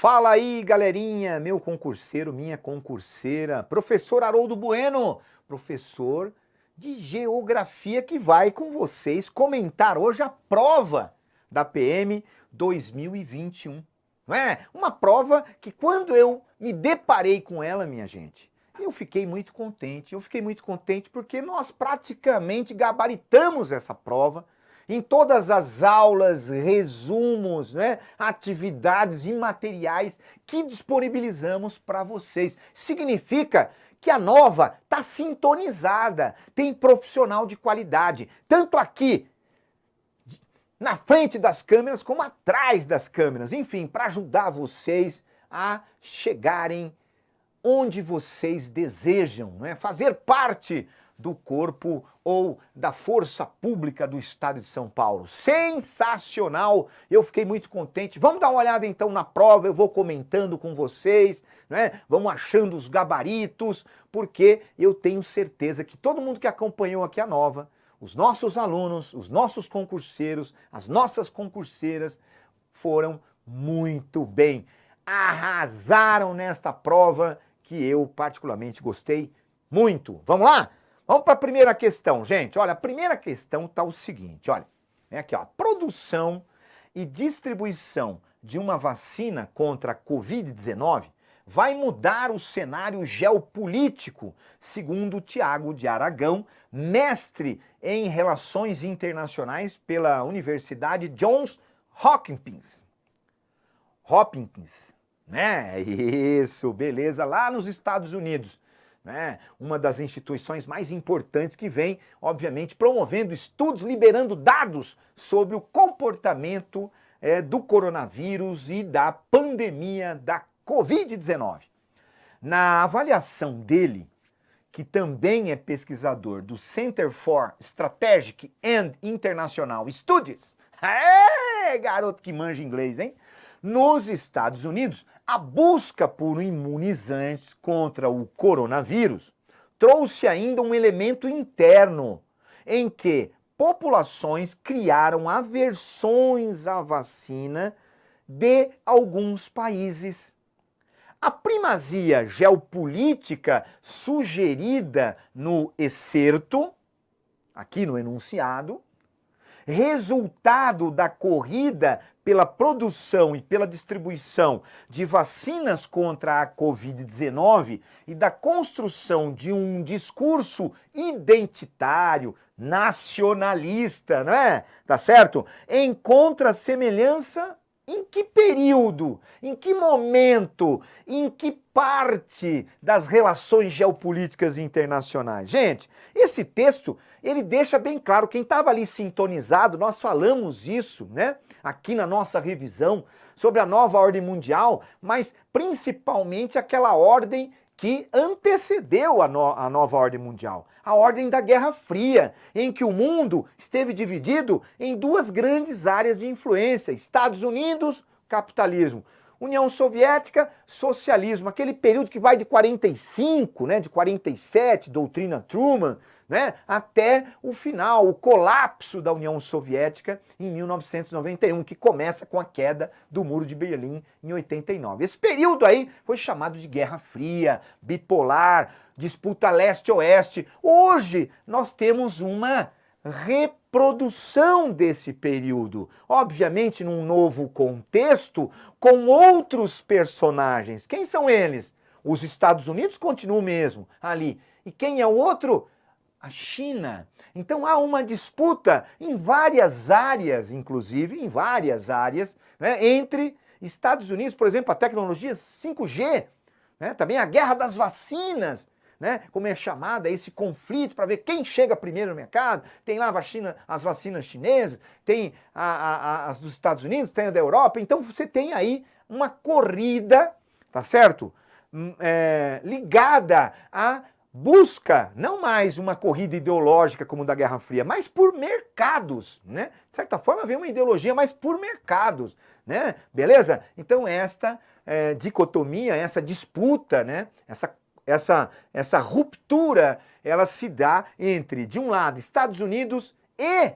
Fala aí, galerinha, meu concurseiro, minha concurseira, professor Haroldo Bueno, professor de Geografia que vai com vocês comentar hoje a prova da PM 2021. Não é? Uma prova que quando eu me deparei com ela, minha gente, eu fiquei muito contente. Eu fiquei muito contente porque nós praticamente gabaritamos essa prova em todas as aulas, resumos, né, atividades e materiais que disponibilizamos para vocês. Significa que a Nova está sintonizada, tem profissional de qualidade, tanto aqui na frente das câmeras como atrás das câmeras, enfim, para ajudar vocês a chegarem onde vocês desejam, né? Fazer parte do corpo ou da força pública do estado de São Paulo. Sensacional! Eu fiquei muito contente. Vamos dar uma olhada então na prova, eu vou comentando com vocês, né? Vamos achando os gabaritos, porque eu tenho certeza que todo mundo que acompanhou aqui a Nova, os nossos alunos, os nossos concurseiros, as nossas concurseiras foram muito bem. Arrasaram nesta prova que eu particularmente gostei muito. Vamos lá? Vamos para a primeira questão, gente. Olha, a primeira questão está o seguinte, olha. É aqui, ó. Produção e distribuição de uma vacina contra a Covid-19 vai mudar o cenário geopolítico, segundo Tiago de Aragão, mestre em Relações Internacionais pela Universidade Johns Hopkins. Né? Isso, beleza, lá nos Estados Unidos. Né? Uma das instituições mais importantes que vem, obviamente, promovendo estudos, liberando dados sobre o comportamento do coronavírus e da pandemia da Covid-19. Na avaliação dele, que também é pesquisador do Center for Strategic and International Studies, garoto que manja inglês, hein? Nos Estados Unidos, a busca por imunizantes contra o coronavírus trouxe ainda um elemento interno, em que populações criaram aversões à vacina de alguns países. A primazia geopolítica sugerida no excerto, aqui no enunciado, resultado da corrida pela produção e pela distribuição de vacinas contra a Covid-19 e da construção de um discurso identitário, nacionalista, não é? Tá certo? Encontra semelhança em que período, em que momento, em que parte das relações geopolíticas internacionais? Gente, esse texto, ele deixa bem claro, quem estava ali sintonizado, nós falamos isso, né, aqui na nossa revisão, sobre a nova ordem mundial, mas principalmente aquela ordem que antecedeu a nova ordem mundial, a ordem da Guerra Fria, em que o mundo esteve dividido em duas grandes áreas de influência, Estados Unidos, capitalismo, União Soviética, socialismo, aquele período que vai de 45, né, de 47, doutrina Truman, né, até o final, o colapso da União Soviética em 1991, que começa com a queda do Muro de Berlim em 89. Esse período aí foi chamado de Guerra Fria, bipolar, disputa leste-oeste. Hoje nós temos uma reprodução desse período, obviamente num novo contexto, com outros personagens. Quem são eles? Os Estados Unidos continuam mesmo ali. E quem é o outro? A China. Então há uma disputa em várias áreas, inclusive em várias áreas, né, entre Estados Unidos, por exemplo, a tecnologia 5G, né, também a guerra das vacinas, né, como é chamada, esse conflito para ver quem chega primeiro no mercado. Tem lá as vacinas chinesas, tem as dos Estados Unidos, tem a da Europa. Então você tem aí uma corrida, tá certo? Ligada a busca, não mais uma corrida ideológica como da Guerra Fria, mas por mercados, né? De certa forma, vem uma ideologia, mas por mercados, né? Beleza? Então esta dicotomia, essa disputa, né? Essa ruptura, ela se dá entre, de um lado, Estados Unidos e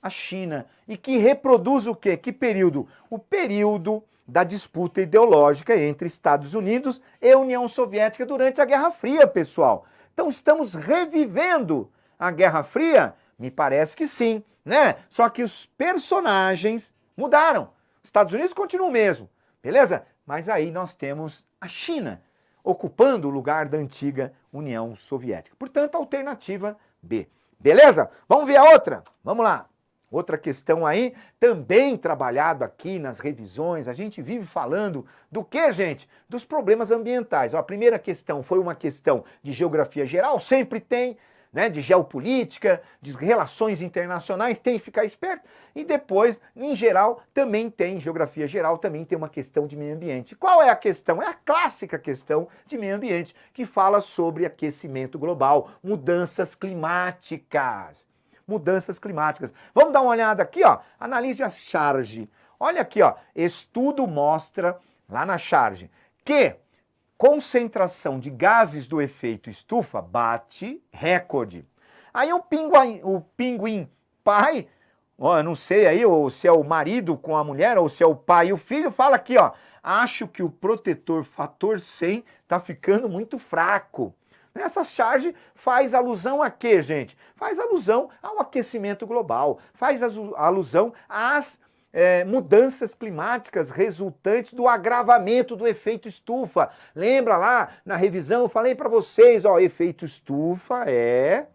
a China. E que reproduz o quê? Que período? O período da disputa ideológica entre Estados Unidos e União Soviética durante a Guerra Fria, pessoal. Então estamos revivendo a Guerra Fria? Me parece que sim, né? Só que os personagens mudaram. Os Estados Unidos continuam o mesmo, beleza? Mas aí nós temos a China ocupando o lugar da antiga União Soviética. Portanto, alternativa B. Beleza? Vamos ver a outra? Vamos lá. Outra questão aí, também trabalhado aqui nas revisões, a gente vive falando do que, gente? Dos problemas ambientais. Ó, a primeira questão foi uma questão de geografia geral, sempre tem, né? De geopolítica, de relações internacionais, tem que ficar esperto. E depois, em geral, também tem, geografia geral, também tem uma questão de meio ambiente. Qual é a questão? É a clássica questão de meio ambiente, que fala sobre aquecimento global, mudanças climáticas. Mudanças climáticas. Vamos dar uma olhada aqui, ó. Analise a charge. Olha aqui, ó. Estudo mostra, lá na charge, que concentração de gases do efeito estufa bate recorde. Aí o pinguim pai, ó, eu não sei aí ou se é o marido com a mulher ou se é o pai e o filho, fala aqui, ó. Acho que o protetor fator 100 tá ficando muito fraco. Essa charge faz alusão a quê, gente? Faz alusão ao aquecimento global, faz alusão às mudanças climáticas resultantes do agravamento do efeito estufa. Lembra lá na revisão eu falei para vocês, ó, efeito estufa é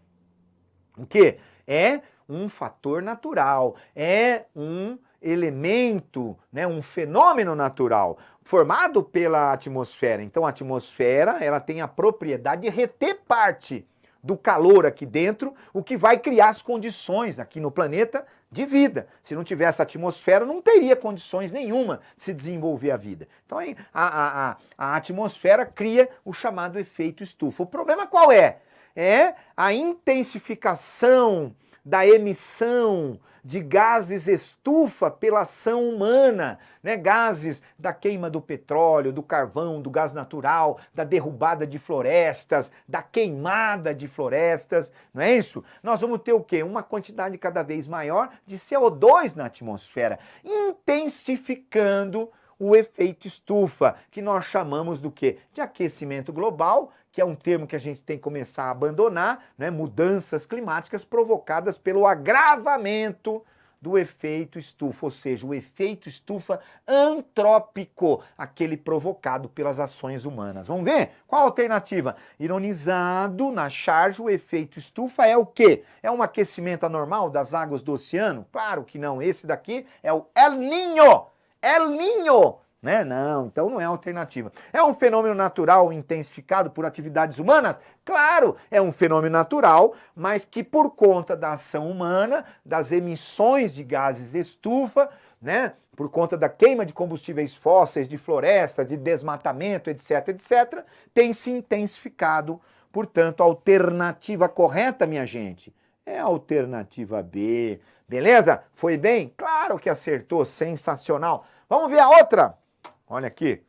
o quê? É um fator natural, é um elemento, né, um fenômeno natural formado pela atmosfera. Então a atmosfera, ela tem a propriedade de reter parte do calor aqui dentro, o que vai criar as condições aqui no planeta de vida. Se não tivesse atmosfera, não teria condições nenhuma de se desenvolver a vida. Então a atmosfera cria o chamado efeito estufa. O problema qual é? É a intensificação da emissão de gases estufa pela ação humana, né? Gases da queima do petróleo, do carvão, do gás natural, da derrubada de florestas, da queimada de florestas, não é isso? Nós vamos ter o quê? Uma quantidade cada vez maior de CO2 na atmosfera, intensificando o efeito estufa, que nós chamamos do quê? De aquecimento global, que é um termo que a gente tem que começar a abandonar, né? Mudanças climáticas provocadas pelo agravamento do efeito estufa, ou seja, o efeito estufa antrópico, aquele provocado pelas ações humanas. Vamos ver? Qual a alternativa? Ironizado na charge, o efeito estufa é o quê? É um aquecimento anormal das águas do oceano? Claro que não, esse daqui é o El Niño! El Niño! Né? Não, então não é alternativa. É um fenômeno natural intensificado por atividades humanas? Claro, é um fenômeno natural, mas que por conta da ação humana, das emissões de gases estufa, né, por conta da queima de combustíveis fósseis, de floresta, de desmatamento, etc, etc, tem se intensificado. Portanto, a alternativa correta, minha gente, é a alternativa B. Beleza? Foi bem? Claro que acertou, sensacional. Vamos ver a outra? Olha aqui.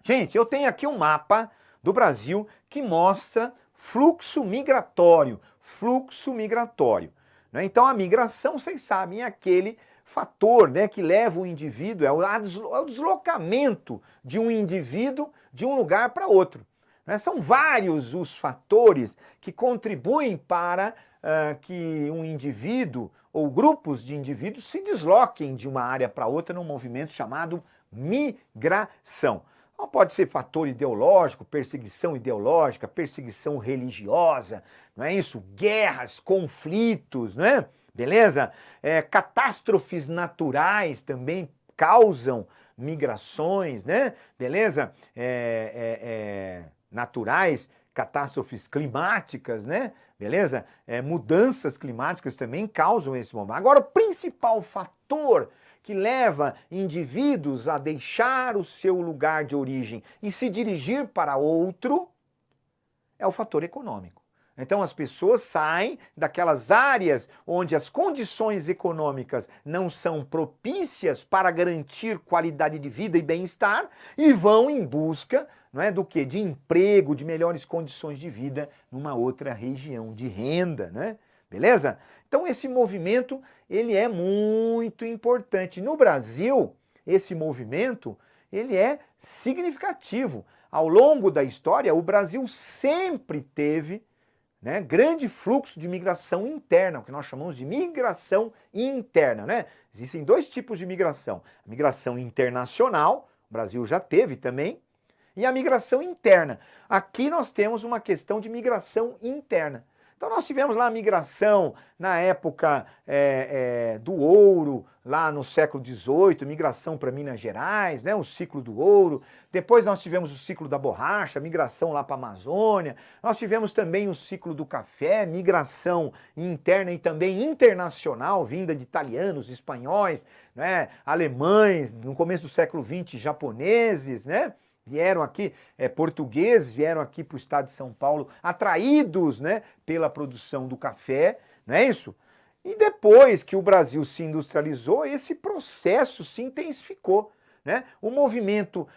Gente, eu tenho aqui um mapa do Brasil que mostra fluxo migratório. Fluxo migratório. Né? Então, a migração, vocês sabem, é aquele fator, né, que leva o indivíduo, é o deslocamento de um indivíduo de um lugar para outro. Né? São vários os fatores que contribuem para que um indivíduo ou grupos de indivíduos se desloquem de uma área para outra num movimento chamado migração. Então, pode ser fator ideológico, perseguição ideológica, perseguição religiosa, não é isso? Guerras, conflitos, não é? Beleza? Catástrofes naturais também causam migrações, né? Beleza? Naturais, catástrofes climáticas, né? Beleza? Mudanças climáticas também causam esse momento. Agora, o principal fator que leva indivíduos a deixar o seu lugar de origem e se dirigir para outro é o fator econômico. Então as pessoas saem daquelas áreas onde as condições econômicas não são propícias para garantir qualidade de vida e bem-estar e vão em busca, não é, do quê? De emprego, de melhores condições de vida numa outra região, de renda, né? Beleza? Então esse movimento, ele é muito importante. No Brasil, esse movimento, ele é significativo. Ao longo da história, o Brasil sempre teve, né, grande fluxo de migração interna, o que nós chamamos de migração interna, né? Existem dois tipos de migração. A migração internacional, o Brasil já teve também, e a migração interna. Aqui nós temos uma questão de migração interna. Então nós tivemos lá a migração na época do ouro, lá no século XVIII, migração para Minas Gerais, né, o ciclo do ouro. Depois nós tivemos o ciclo da borracha, migração lá para a Amazônia. Nós tivemos também o ciclo do café, migração interna e também internacional, vinda de italianos, espanhóis, né, alemães, no começo do século XX, japoneses, né? Vieram aqui, portugueses, vieram aqui para o estado de São Paulo, atraídos, né, pela produção do café, não é isso? E depois que o Brasil se industrializou, esse processo se intensificou, né? O movimento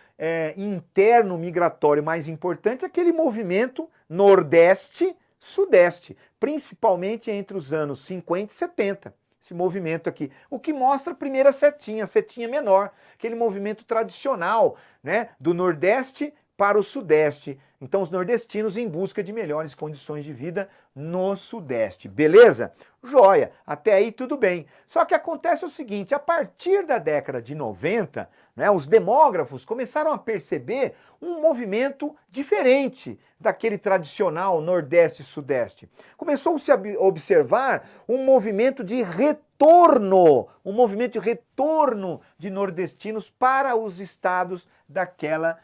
interno migratório mais importante é aquele movimento Nordeste-Sudeste, principalmente entre os anos 50 e 70. Esse movimento aqui, o que mostra a primeira setinha, a setinha menor, aquele movimento tradicional, né, do Nordeste para o Sudeste. Então os nordestinos em busca de melhores condições de vida no Sudeste, beleza? Joia, até aí tudo bem. Só que acontece o seguinte, a partir da década de 90, né, os demógrafos começaram a perceber um movimento diferente daquele tradicional Nordeste e Sudeste. Começou-se a observar um movimento de retorno de nordestinos para os estados daquela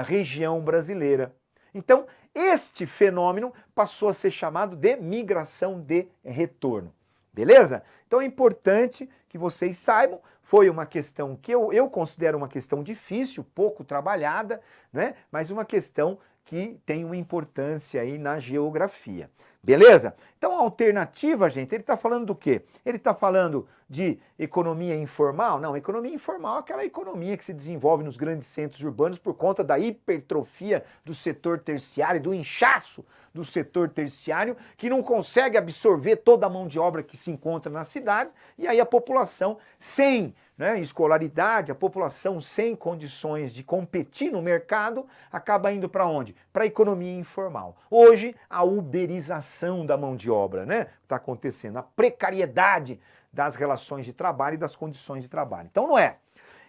região brasileira. Então, este fenômeno passou a ser chamado de migração de retorno. Beleza? Então é importante que vocês saibam, foi uma questão que eu considero uma questão difícil, pouco trabalhada, né? Mas uma questão que tem uma importância aí na geografia. Beleza? Então a alternativa, gente, ele está falando do quê? Ele está falando de economia informal? Não, economia informal é aquela economia que se desenvolve nos grandes centros urbanos por conta da hipertrofia do setor terciário, do inchaço do setor terciário, que não consegue absorver toda a mão de obra que se encontra nas cidades, e aí a população sem, né, escolaridade, a população sem condições de competir no mercado, acaba indo para onde? Para a economia informal. Hoje, a uberização da mão de obra, né, está acontecendo, a precariedade das relações de trabalho e das condições de trabalho. Então não é.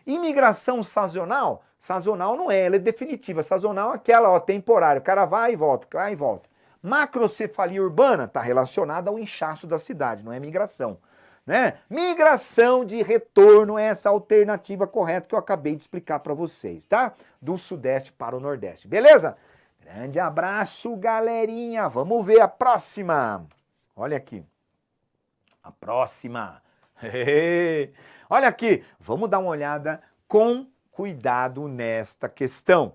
Imigração sazonal? Sazonal não é, ela é definitiva. Sazonal é aquela, ó, temporária, o cara vai e volta, vai e volta. Macrocefalia urbana está relacionada ao inchaço da cidade, não é migração. Né? Migração de retorno é essa alternativa correta que eu acabei de explicar para vocês, tá? Do Sudeste para o Nordeste, beleza? Grande abraço, galerinha. Vamos ver a próxima. Olha aqui. A próxima. Olha aqui. Vamos dar uma olhada com cuidado nesta questão.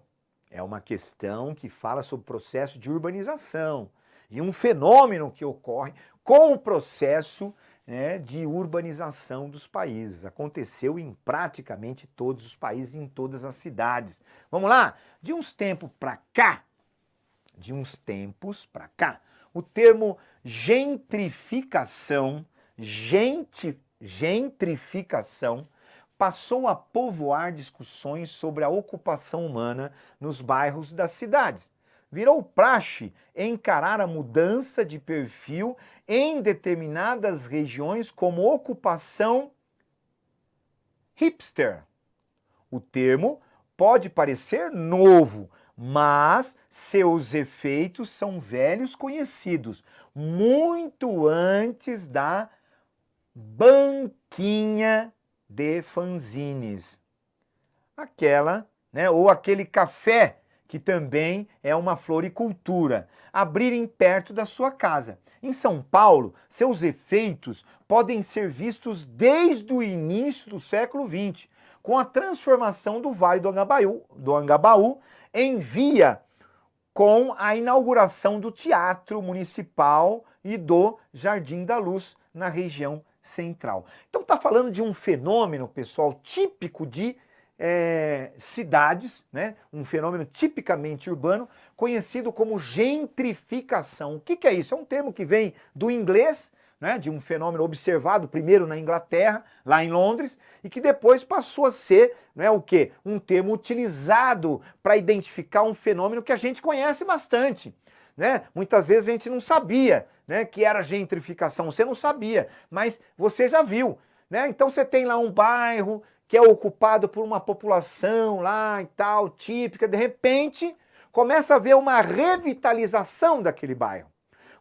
É uma questão que fala sobre o processo de urbanização e um fenômeno que ocorre com o processo, né, de urbanização dos países. Aconteceu em praticamente todos os países, em todas as cidades. Vamos lá? De uns tempos para cá, o termo gentrificação passou a povoar discussões sobre a ocupação humana nos bairros das cidades. Virou praxe encarar a mudança de perfil em determinadas regiões como ocupação hipster. O termo pode parecer novo, mas seus efeitos são velhos conhecidos, muito antes da banquinha de fanzines. Aquela, né, ou aquele café que também é uma floricultura, abrirem perto da sua casa. Em São Paulo, seus efeitos podem ser vistos desde o início do século XX, com a transformação do Vale do Angabaú em via com a inauguração do Teatro Municipal e do Jardim da Luz na região central. Então está falando de um fenômeno, pessoal, típico de cidades, né? Um fenômeno tipicamente urbano, conhecido como gentrificação. O que é isso? É um termo que vem do inglês, né, de um fenômeno observado primeiro na Inglaterra, lá em Londres, e que depois passou a ser, né, o quê? Um termo utilizado para identificar um fenômeno que a gente conhece bastante. Né? Muitas vezes a gente não sabia, né, que era gentrificação, você não sabia, mas você já viu. Né? Então você tem lá um bairro que é ocupado por uma população lá e tal, típica, de repente começa a haver uma revitalização daquele bairro.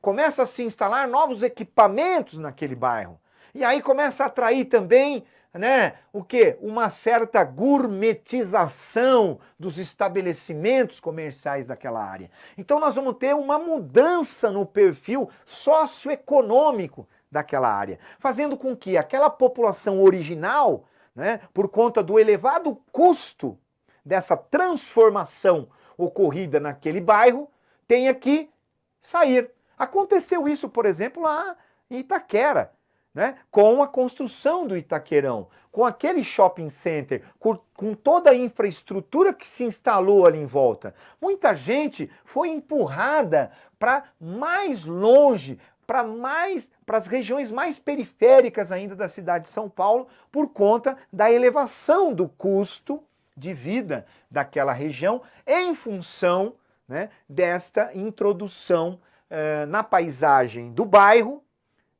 Começa a se instalar novos equipamentos naquele bairro. E aí começa a atrair também, né, o quê? Uma certa gourmetização dos estabelecimentos comerciais daquela área. Então nós vamos ter uma mudança no perfil socioeconômico daquela área, fazendo com que aquela população original, né, por conta do elevado custo dessa transformação ocorrida naquele bairro, tenha que sair. Aconteceu isso, por exemplo, lá em Itaquera, né? Com a construção do Itaquerão, com aquele shopping center, com toda a infraestrutura que se instalou ali em volta. Muita gente foi empurrada para mais longe, para as regiões mais periféricas ainda da cidade de São Paulo, por conta da elevação do custo de vida daquela região em função, né, desta introdução na paisagem do bairro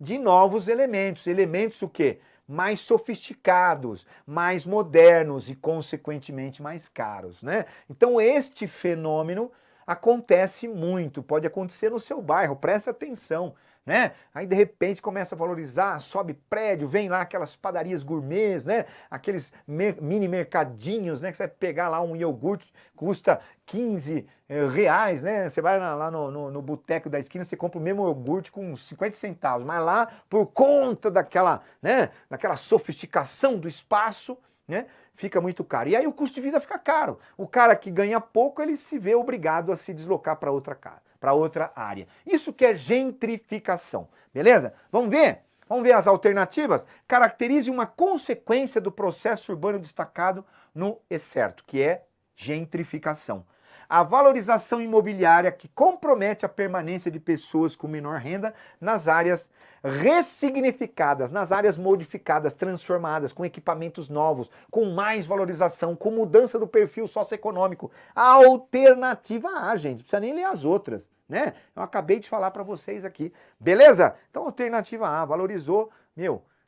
de novos elementos. Elementos o quê? Mais sofisticados, mais modernos e, consequentemente, mais caros. Né? Então, este fenômeno acontece muito, pode acontecer no seu bairro, presta atenção. Né? Aí de repente começa a valorizar, sobe prédio, vem lá aquelas padarias gourmets, né? Aqueles mini mercadinhos, né? Que você vai pegar lá um iogurte, custa 15 reais, né? Você vai lá no boteco da esquina, você compra o mesmo iogurte com 50 centavos, mas lá por conta daquela, né? Daquela sofisticação do espaço, né? Fica muito caro. E aí o custo de vida fica caro. O cara que ganha pouco, ele se vê obrigado a se deslocar para outra casa, para outra área. Isso que é gentrificação, beleza? Vamos ver? Vamos ver as alternativas? Caracterize uma consequência do processo urbano destacado no excerto, que é gentrificação. A valorização imobiliária que compromete a permanência de pessoas com menor renda nas áreas ressignificadas, nas áreas modificadas, transformadas, com equipamentos novos, com mais valorização, com mudança do perfil socioeconômico. A alternativa A, gente, não precisa nem ler as outras, né? Eu acabei de falar para vocês aqui, beleza? Então, alternativa A, valorizou,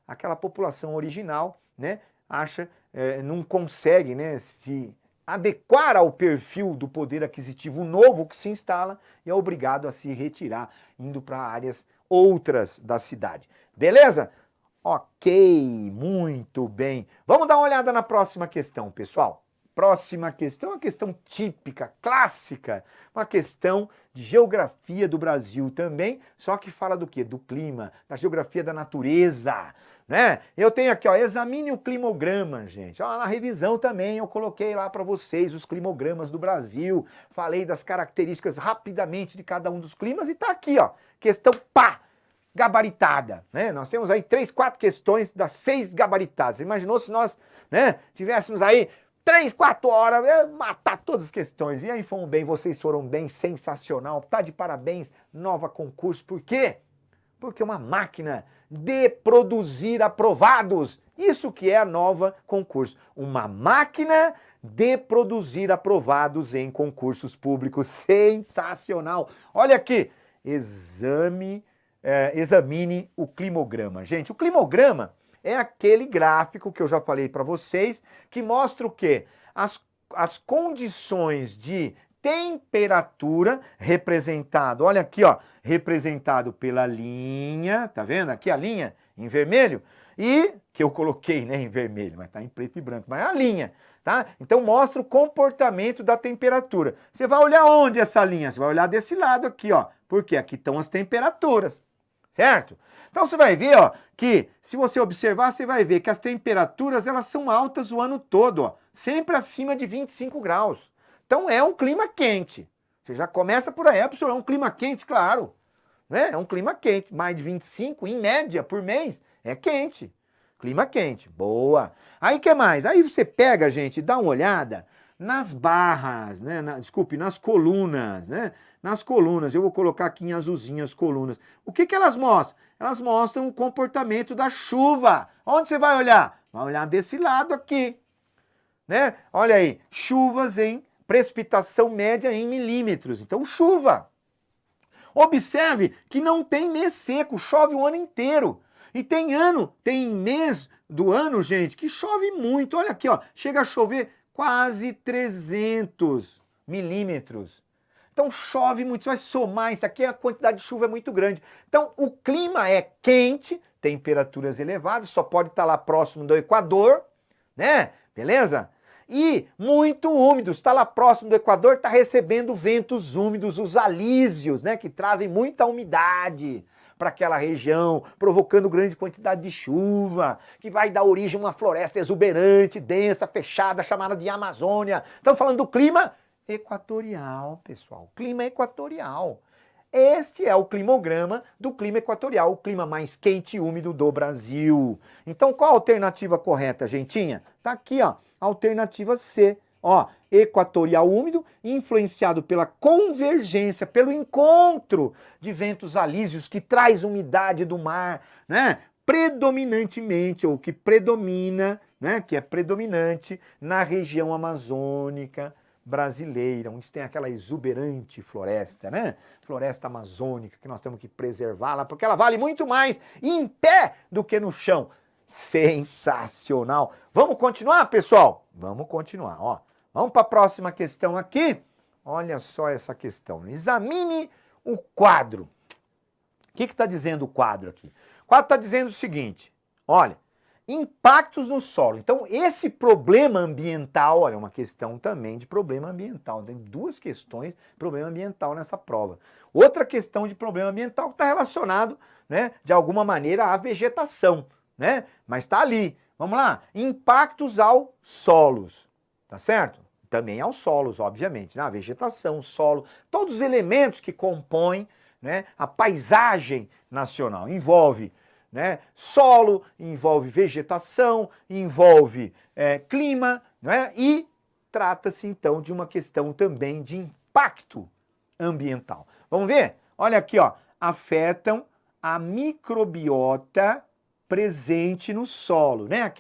aquela população original, né? Acha, não consegue, né, se adequar ao perfil do poder aquisitivo novo que se instala e é obrigado a se retirar, indo para áreas outras da cidade. Beleza? Ok, muito bem. Vamos dar uma olhada na próxima questão, pessoal. Próxima questão, uma questão típica, clássica, uma questão de geografia do Brasil também, só que fala do quê? Do clima, da geografia da natureza, né? Eu tenho aqui, ó, examine o climograma, gente. Ó, na revisão também eu coloquei lá para vocês os climogramas do Brasil, falei das características rapidamente de cada um dos climas e tá aqui, ó, questão pá! Gabaritada, né? Nós temos aí 3, 4 questões das 6 gabaritadas. Você imaginou se nós, né, tivéssemos aí 3, 4 horas, matar todas as questões. E aí fomos bem, vocês foram bem, sensacional. Tá de parabéns, nova concurso. Por quê? Porque é uma máquina de produzir aprovados. Isso que é a nova concurso. Uma máquina de produzir aprovados em concursos públicos. Sensacional. Olha aqui, examine o climograma. Gente, o climograma é aquele gráfico que eu já falei para vocês, que mostra o quê? As condições de temperatura representado, olha aqui, ó, representado pela linha, tá vendo? Aqui a linha em vermelho, e que eu coloquei, né, em vermelho, mas tá em preto e branco, mas é a linha, tá? Então mostra o comportamento da temperatura. Você vai olhar onde essa linha? Você vai olhar desse lado aqui, ó, porque aqui estão as temperaturas, certo? Então você vai ver, ó, que se você observar, você vai ver que as temperaturas elas são altas o ano todo, ó, sempre acima de 25 graus. Então é um clima quente. Você já começa por aí, professor, é um clima quente, claro. Né? É um clima quente, mais de 25 em média por mês, é quente. Clima quente, boa. Aí o que mais? Aí você pega, gente, dá uma olhada nas barras, né? Nas colunas, né? Nas colunas, eu vou colocar aqui em azulzinho as colunas. O que elas mostram? elas mostram o comportamento da chuva. Onde você vai olhar? Vai olhar desse lado aqui, né? Olha aí, chuvas em precipitação média em milímetros. Então, chuva. Observe que não tem mês seco, chove o ano inteiro. E tem mês do ano, gente, que chove muito. Olha aqui, ó, chega a chover quase 300 milímetros. Então chove muito, você vai somar isso aqui, a quantidade de chuva é muito grande. Então o clima é quente, temperaturas elevadas, só pode estar lá próximo do Equador, né? Beleza? E muito úmido, está lá próximo do Equador, está recebendo ventos úmidos, os alísios, né? Que trazem muita umidade para aquela região, provocando grande quantidade de chuva, que vai dar origem a uma floresta exuberante, densa, fechada, chamada de Amazônia. Estamos falando do clima equatorial, pessoal. Clima equatorial. Este é o climograma do clima equatorial, o clima mais quente e úmido do Brasil. Então, qual a alternativa correta, gentinha? Tá aqui, ó, alternativa C. Ó, equatorial úmido, influenciado pela convergência, pelo encontro de ventos alísios que traz umidade do mar, né? Predominantemente, ou que predomina, né? Que é predominante na região amazônica brasileira, onde tem aquela exuberante floresta, né? Floresta amazônica, que nós temos que preservá-la, porque ela vale muito mais em pé do que no chão. Sensacional! Vamos continuar, pessoal? Vamos continuar, ó. Vamos para a próxima questão aqui. Olha só essa questão. Examine o quadro. O que está dizendo o quadro aqui? O quadro está dizendo o seguinte, olha, impactos no solo. Então, esse problema ambiental, olha, é uma questão também de problema ambiental. Tem duas questões de problema ambiental nessa prova. Outra questão de problema ambiental que está relacionado, né, de alguma maneira à vegetação, né? Mas está ali. Vamos lá. Impactos aos solos. Tá certo? Também aos solos, obviamente, né? A vegetação, o solo, todos os elementos que compõem, né, a paisagem nacional. Envolve, né, solo, envolve vegetação, envolve clima, né? E trata-se então de uma questão também de impacto ambiental. Vamos ver? Olha aqui, ó, afetam a microbiota presente no solo, né?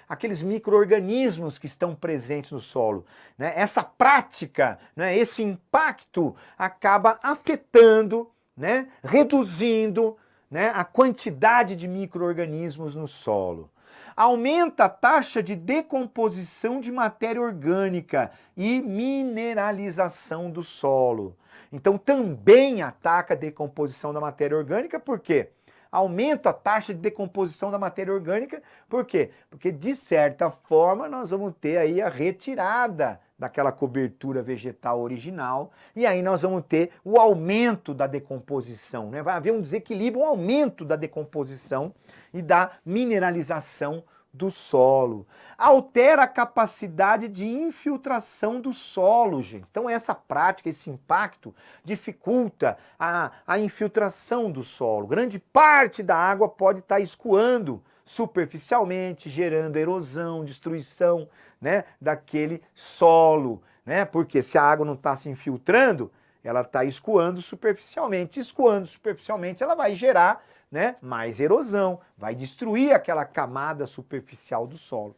Aqueles micro-organismos que estão presentes no solo, né? Essa prática, né? Esse impacto acaba afetando, né? Reduzindo, né? A quantidade de micro-organismos no solo. Aumenta a taxa de decomposição de matéria orgânica e mineralização do solo. Então também ataca a decomposição da matéria orgânica, por quê? Aumenta a taxa de decomposição da matéria orgânica, por quê? Porque de certa forma nós vamos ter aí a retirada daquela cobertura vegetal original e aí nós vamos ter o aumento da decomposição, né? Vai haver um desequilíbrio, um aumento da decomposição e da mineralização do solo. Altera a capacidade de infiltração do solo, gente. Então essa prática, esse impacto dificulta a infiltração do solo. Grande parte da água pode estar escoando superficialmente, gerando erosão, destruição, né, daquele solo, né? Porque se a água não está se infiltrando, ela está escoando superficialmente. Escoando superficialmente, ela vai gerar, né, mais erosão, vai destruir aquela camada superficial do solo.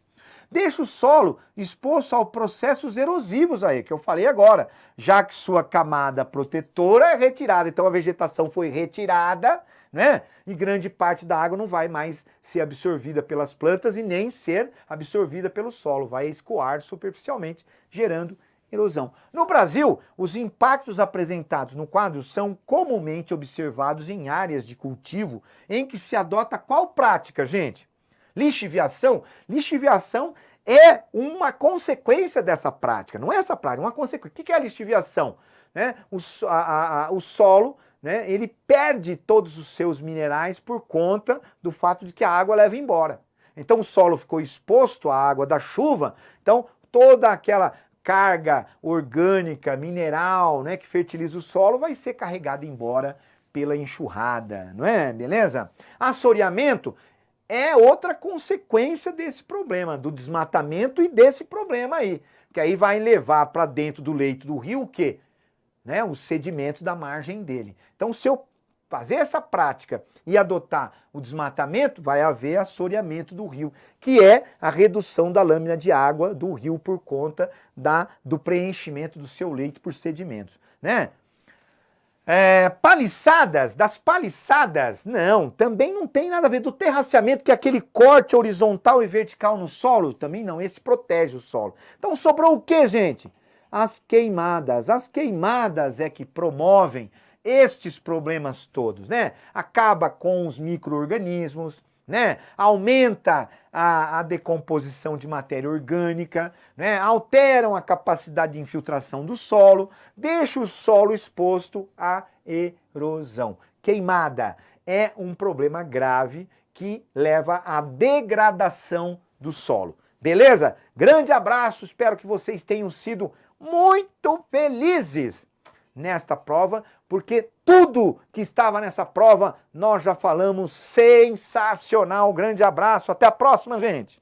Deixa o solo exposto aos processos erosivos aí, que eu falei agora, já que sua camada protetora é retirada, então a vegetação foi retirada, né? E grande parte da água não vai mais ser absorvida pelas plantas e nem ser absorvida pelo solo, vai escoar superficialmente, gerando erosão. No Brasil, os impactos apresentados no quadro são comumente observados em áreas de cultivo em que se adota qual prática, gente? Lixiviação? Lixiviação é uma consequência dessa prática, não é essa prática, é uma consequência. O que é a lixiviação? Né? O solo, né, ele perde todos os seus minerais por conta do fato de que a água leva embora. Então o solo ficou exposto à água da chuva, então toda aquela carga orgânica, mineral, né, que fertiliza o solo vai ser carregada embora pela enxurrada, não é? Beleza? Assoreamento é outra consequência desse problema, do desmatamento e desse problema aí, que aí vai levar para dentro do leito do rio o quê? Né, os sedimentos da margem dele. Então, se eu fazer essa prática e adotar o desmatamento, vai haver assoreamento do rio, que é a redução da lâmina de água do rio por conta do preenchimento do seu leito por sedimentos, né? Paliçadas, das paliçadas, não, também não tem nada a ver. Do terraceamento, que é aquele corte horizontal e vertical no solo, também não, esse protege o solo. Então sobrou o que, gente? As queimadas é que promovem estes problemas todos, né? Acaba com os micro-organismos, né? Aumenta a decomposição de matéria orgânica, né? Alteram a capacidade de infiltração do solo, deixa o solo exposto à erosão. Queimada é um problema grave que leva à degradação do solo. Beleza? Grande abraço, espero que vocês tenham sido muito felizes nesta prova, porque tudo que estava nessa prova nós já falamos sensacional. Grande abraço, até a próxima, gente!